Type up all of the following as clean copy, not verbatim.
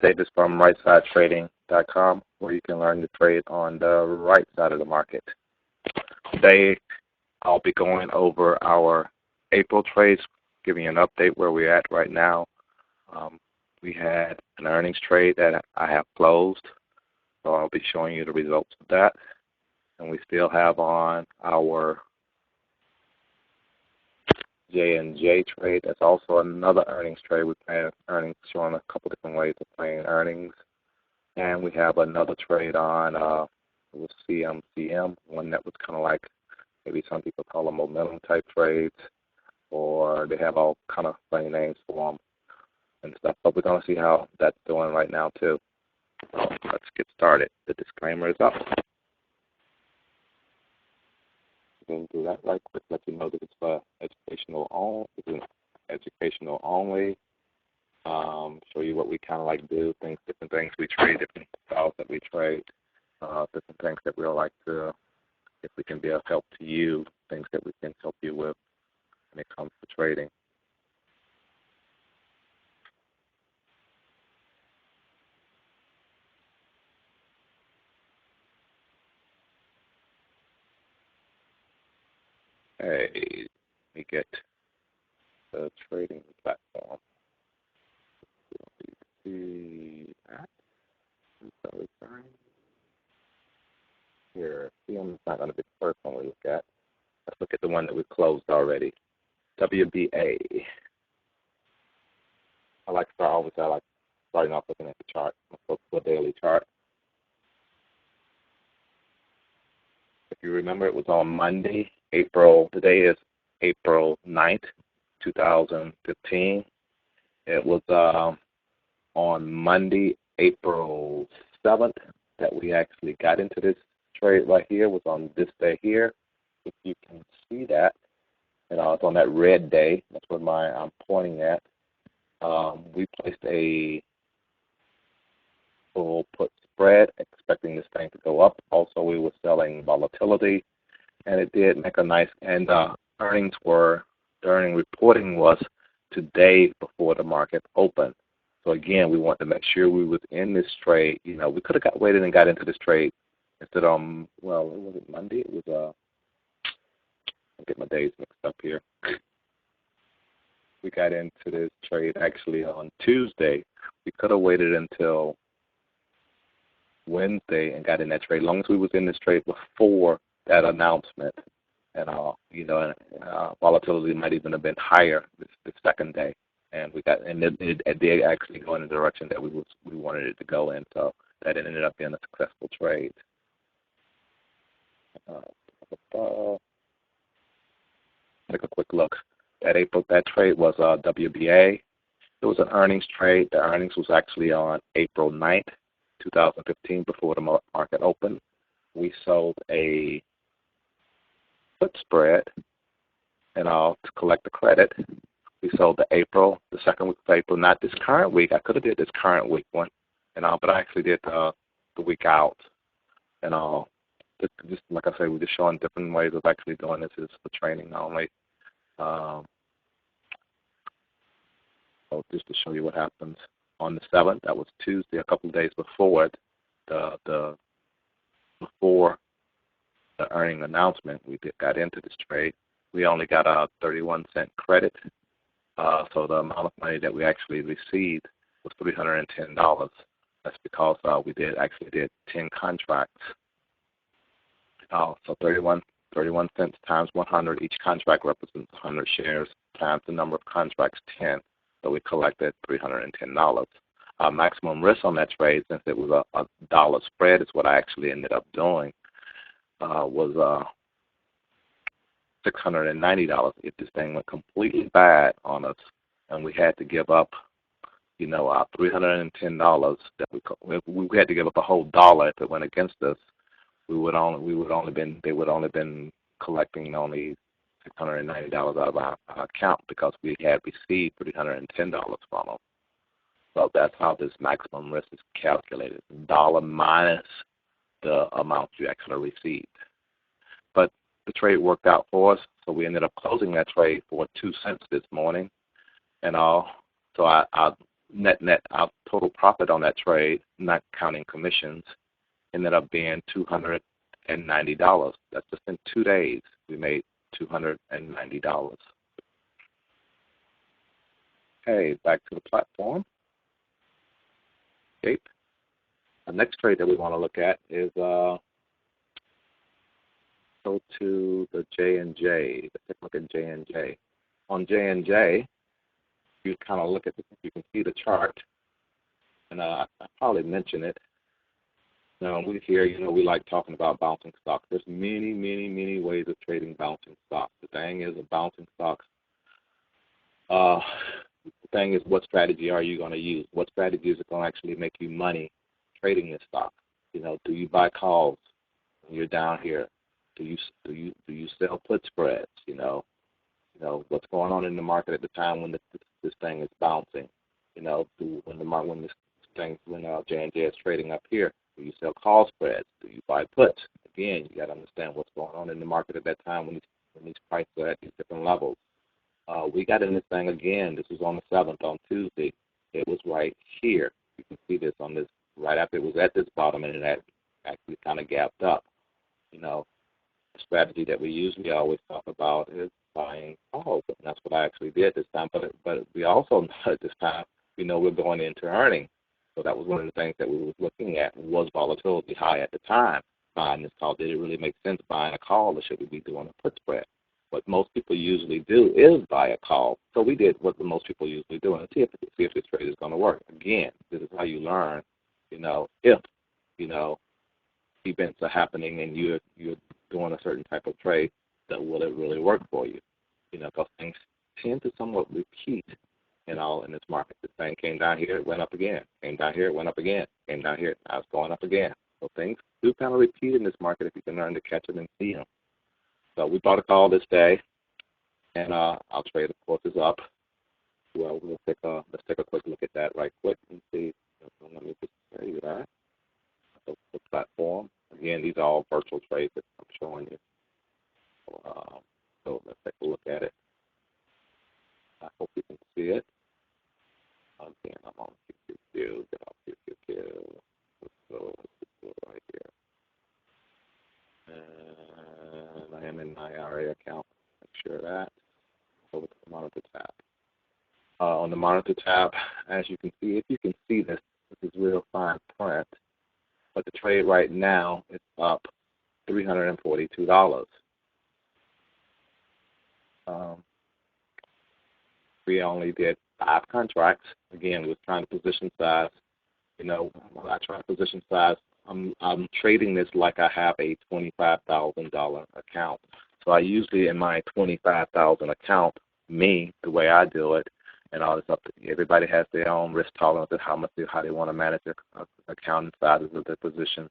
Davis from RightSideTrading.com, where you can learn to trade on the right side of the market. Today, I'll be going over our April trades, giving you an update where we're at right now. We had an earnings trade that I have closed, so I'll be showing you the results of that. And we still have on our J&J trade. That's also another earnings trade. We're playing earnings, showing a couple different ways of playing earnings. And we have another trade on it was CMCM, one that was kind of like, maybe some people call them momentum type trades, or they have all kind of funny names for them and stuff. But we're going to see how that's doing right now too. So let's get started. The disclaimer is up. We're going to do that right quick, let you know that it's for educational only. It's educational only. Show you what we kind of like do, different things we trade, different styles that we trade, different things that we'll like to, if we can be of help to you, things that we can help you with when it comes to trading. Hey, let me get the trading platform. See that. Here, CM is not going to be the first one we look at. Let's look at the one that we closed already. WBA. I like starting off looking at the chart. Let's go to the daily chart. If you remember, it was on Monday, today is April 9th, 2015. It was on Monday, April 7th, that we actually got into this trade right here. It was on this day here. If you can see that, it's on that red day. That's what I'm pointing at. We placed a full put spread, expecting this thing to go up. Also, we were selling volatility, and it did make a nice. And the earning reporting was today before the market opened. So again, we want to make sure we was in this trade. We could have waited and got into this trade instead of was it Monday? It was I'll get my days mixed up here. We got into this trade actually on Tuesday. We could have waited until Wednesday and got in that trade. As long as we was in this trade before that announcement, and volatility might even have been higher this second day. And it did actually go in the direction that we wanted it to go in. So that ended up being a successful trade. Take a quick look. That trade was WBA. It was an earnings trade. The earnings was actually on April 9th, 2015, before the market opened. We sold a put spread, to collect the credit. We sold the second week of April, not this current week. I could have did this current week one, but I actually did the week out, Just like I say, we're just showing different ways of actually doing this. Is for training only. So just to show you what happens on the 7th, that was Tuesday, a couple of days before before the earning announcement, we got into this trade. We only got a 31-cent credit. So the amount of money that we actually received was $310. That's because we did 10 contracts. So 31 cents times 100. Each contract represents 100 shares times the number of contracts, 10. So we collected $310. Maximum risk on that trade, since it was a dollar spread, is what I actually ended up doing, was $690. If this thing went completely bad on us and we had to give up, our $310, we had to give up a whole dollar if it went against us, they would only been collecting only $690 out of our account because we had received $310 from them. So that's how this maximum risk is calculated, dollar minus the amount you actually received. But the trade worked out for us, so we ended up closing that trade for 2 cents this morning, and all. So I net, our total profit on that trade, not counting commissions, ended up being $290. That's just in 2 days. We made $290. Okay, back to the platform. Okay. The next trade that we want to look at is go to the J&J. Let's take a look at J&J. On J&J, you kind of look at this, you can see the chart, and I probably mentioned it. Now, we here, we like talking about bouncing stocks. There's many ways of trading bouncing stocks. The thing is, a bouncing stock, the thing is, what strategy are you going to use? What strategy is going to actually make you money trading this stock? Do you buy calls when you're down here? Do you sell put spreads? What's going on in the market at the time when this thing is bouncing? When J&J is trading up here, do you sell call spreads? Do you buy puts? Again, you got to understand what's going on in the market at that time when these prices are at these different levels. We got in this thing again. This was on the 7th, on Tuesday. It was right here. You can see this on this, right after it was at this bottom, and it had actually kind of gapped up. The strategy that we usually always talk about is buying calls, and that's what I actually did this time. But we also know at this time, we're going into earnings. So that was one of the things that we were looking at. Was volatility high at the time? Buying this call, did it really make sense buying a call, or should we be doing a put spread? What most people usually do is buy a call. So we did what most people usually do, and see if this trade is going to work. Again, this is how you learn. If events are happening and you're doing a certain type of trade, that will it really work for you? Because things tend to somewhat repeat in this market. This thing came down here, it went up again. Came down here, it went up again. Came down here, now it's going up again. So things do kind of repeat in this market if you can learn to catch them and see them. So we bought a call this day, and our trade, of course, is up. Well, let's take a quick look at that right quick and see. Let me just tell you that. The platform. Again, these are all virtual trades that I'm showing you. So let's take a look at it. I hope you can see it. Again, I'm on QQQ. Get off QQQ. Let's go right here. And I am in my IRA account. Make sure that. Over to the monitor tab. On the monitor tab, as you can see, if you can see this is real fine print. But the trade right now is up $342. We only did 5 contracts. Again, we were trying to position size. When I try to position size, I'm trading this like I have a $25,000 account. So I usually, in my $25,000 account, the way I do it, and all this up to everybody has their own risk tolerance and how they want to manage their account and sizes of their position.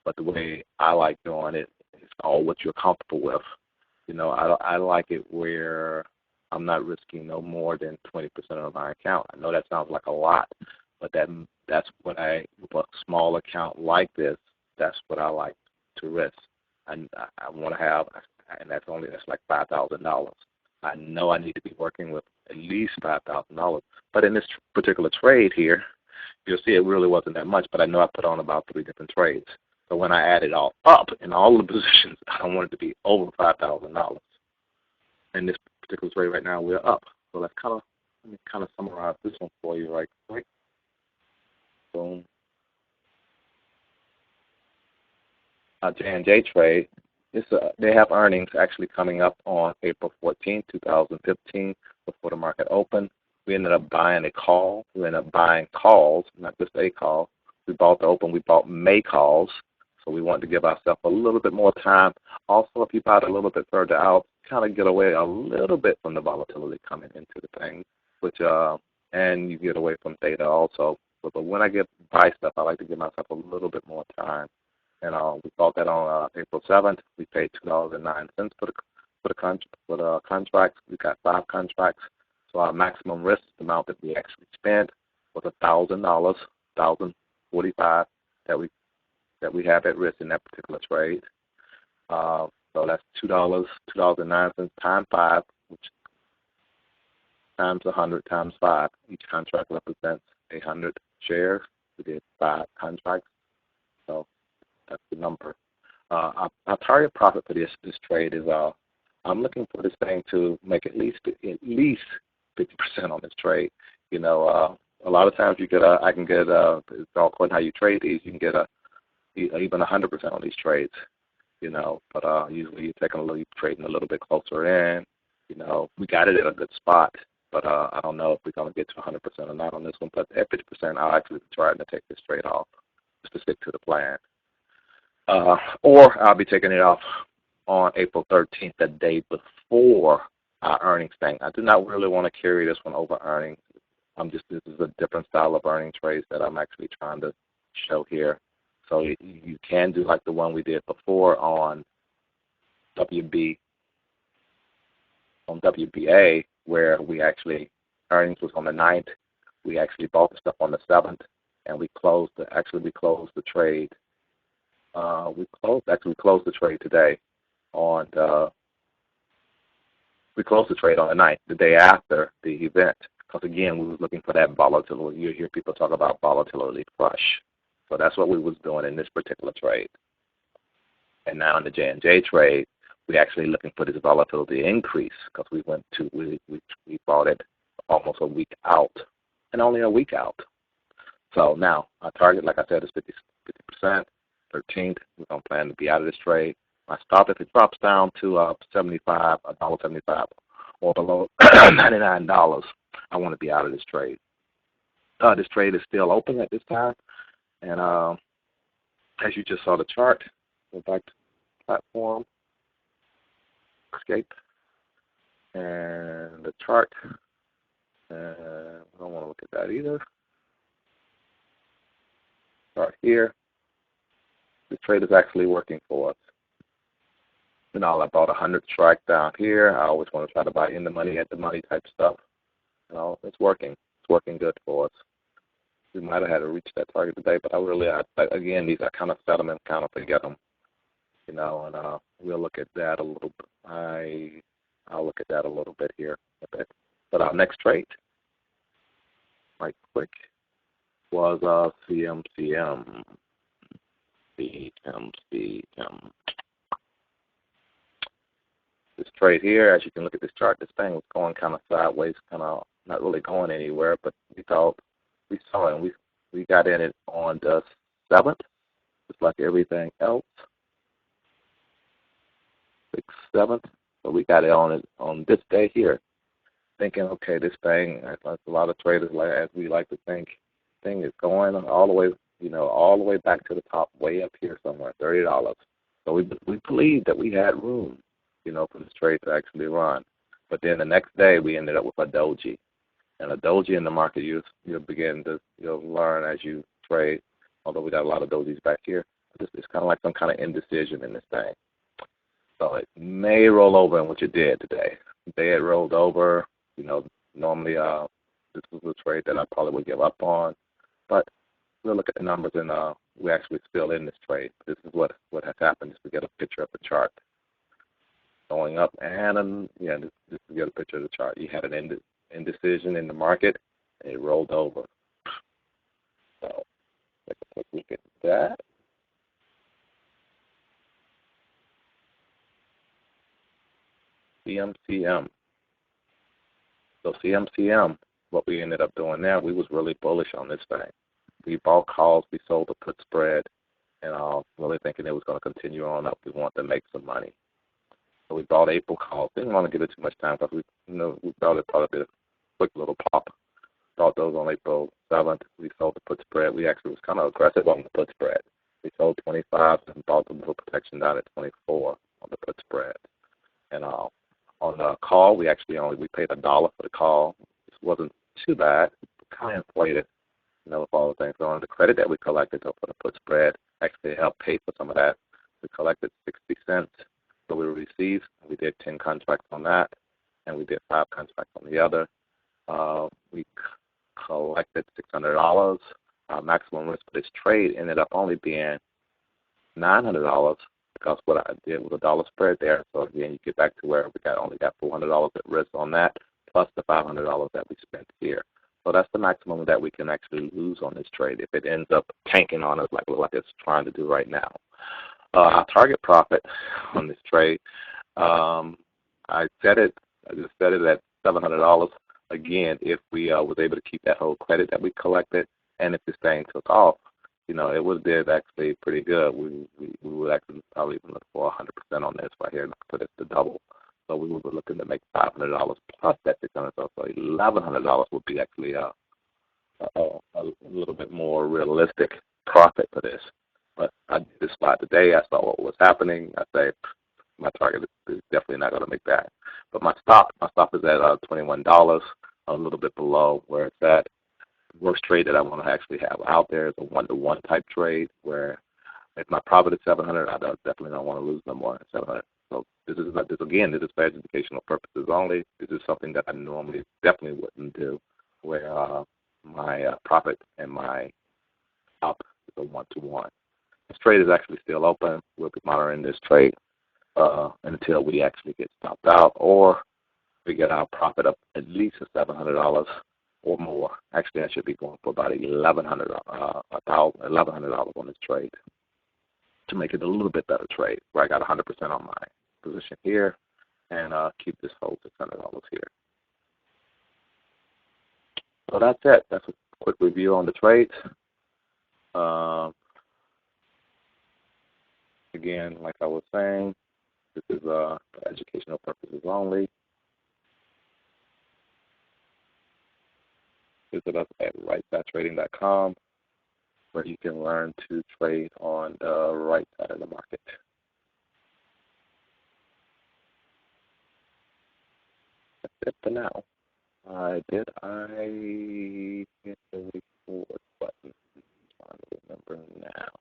But the way I like doing it is all what you're comfortable with. I like it where I'm not risking no more than 20% of my account. I know that sounds like a lot, but that's what with a small account like this, that's what I like to risk. And I want to have, and that's like $5,000. I know I need to be working with at least $5,000. But in this particular trade here, you'll see it really wasn't that much, but I know I put on about 3 different trades. So when I add it all up in all the positions, I don't want it to be over $5,000. In this particular trade right now, we're up. So let me kind of summarize this one for you right quick. Boom. J&J trade. They have earnings actually coming up on April 14, 2015, before the market opened. We ended up buying a call. We ended up buying calls, not just a call. We bought the open. We bought May calls. So we wanted to give ourselves a little bit more time. Also, if you buy it a little bit further out, kind of get away a little bit from the volatility coming into the thing, and you get away from data also. But when I buy stuff, I like to give myself a little bit more time. And we bought that on April 7th. We paid $2.09 for the contracts. We got 5 contracts. So our maximum risk amount that we actually spent was $1,000, $1,045 that we have at risk in that particular trade. So that's $2.09 times 5, which times 100 times 5. Each contract represents 800 shares. We did 5 contracts, so that's the number. Our target profit for this trade is I'm looking for this thing to make at least 50% on this trade. You know, a lot of times I can get it's all according to how you trade these. You can get even 100% on these trades. You know, but usually you're trading a little bit closer in. You know, we got it at a good spot, but I don't know if we're going to get to 100% or not on this one. But at 50%, I'll actually be trying to take this trade off just to stick to the plan. Or I'll be taking it off on April 13th, the day before our earnings thing. I do not really want to carry this one over earnings. This is a different style of earning trades that I'm actually trying to show here. So you can do like the one we did before on WBA, where we actually, earnings was on the 9th. We actually bought the stuff on the 7th, and we closed the trade. We closed the trade today on we closed the trade on the 9th, the day after the event. Because again, we was looking for that volatility. You hear people talk about volatility crush. So that's what we was doing in this particular trade. And now in the J&J trade, we're actually looking for this volatility increase because we bought it almost a week out and only a week out. So now our target, like I said, is 50%. 13th, we're going to plan to be out of this trade. My stop, if it drops down to $1.75 or below $99, I want to be out of this trade. This trade is still open at this time. And as you just saw the chart, go back to platform, escape, and the chart. And I don't want to look at that either. Chart here. The trade is actually working for us. You know, I bought 100 strike down here. I always want to try to buy in the money, at the money type stuff. You know, it's working. It's working good for us. We might have had to reach that target today, but again, these are kind of settlement kind of to get them, you know, and we'll look at that a little bit. I'll look at that a little bit here. But our next trade, right quick, was CMCM. CMCM. This trade here, as you can look at this chart, this thing was going kind of sideways, kind of not really going anywhere, but we saw it, and we got in it on the 7th, just like everything else. 6th, 7th, but we got it on this day here, thinking, okay, this thing, like a lot of traders, as we like to think, thing is going all the way, you know, all the way back to the top, way up here somewhere, $30. So we believed that we had room, you know, for this trade to actually run. But then the next day we ended up with a doji. And a doji in the market, you'll begin to learn as you trade, although we got a lot of dojis back here. It's kind of like some kind of indecision in this thing. So it may roll over in what you did today. Today it rolled over. You know, normally this was a trade that I probably would give up on. But we'll look at the numbers, and we're actually still in this trade. This is what has happened, just to get a picture of the chart. Going up, and just to get a picture of the chart. You had an indecision in the market, and it rolled over. So take a quick look at that. CMCM. So CMCM, what we ended up doing there, we was really bullish on this thing. We bought calls, we sold the put spread, and really thinking it was going to continue on up. We wanted to make some money. So we bought April calls. Didn't want to give it too much time because we thought it probably a quick little pop. Bought those on April 7th. We sold the put spread. We actually was kind of aggressive on the put spread. We sold 25 and bought the little protection down at 24 on the put spread. And on the call, we paid $1 for the call. This wasn't too bad. Kind of inflated, with all the things on. The credit that we collected for the put spread actually helped pay for some of that. We collected 60 cents. So we received. We did 10 contracts on that, and we did 5 contracts on the other. We collected $600. Our maximum risk for this trade ended up only being $900 because what I did was $1 spread there. So again, you get back to where we only got $400 at risk on that, plus the $500 that we spent here. So that's the maximum that we can actually lose on this trade if it ends up tanking on us like it's trying to do right now. Our target profit on this trade, I just set it at $700. Again, if we was able to keep that whole credit that we collected, and if this thing took off, it would did actually pretty good. We would actually probably even look for 100% on this right here for this to double. So we would be looking to make $500 plus that $600. So $1,100 would be actually a little bit more realistic profit for this. But I did this spot today. I saw what was happening. I say my target is definitely not going to make that. But my stop is at $21, a little bit below where it's at. The worst trade that I want to actually have out there is a one-to-one type trade where if my profit is 700, I definitely don't want to lose no more than 700. So this is for educational purposes only. This is something that I normally definitely wouldn't do, where my profit and my stop is a one-to-one. This trade is actually still open. We'll be monitoring this trade until we actually get stopped out, or we get our profit up at least to $700 or more. Actually, I should be going for about $1,100 on this trade to make it a little bit better trade, where I got 100% on my position here and keep this whole $600 here. So that's it. That's a quick review on the trades. Again, like I was saying, this is for educational purposes only. Visit us at rightside.trading.com, where you can learn to trade on the right side of the market. That's it for now. Did I hit the record button? I'm trying to remember now.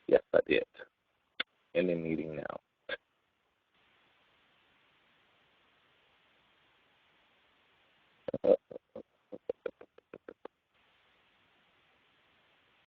Yes, I did. Ending meeting now.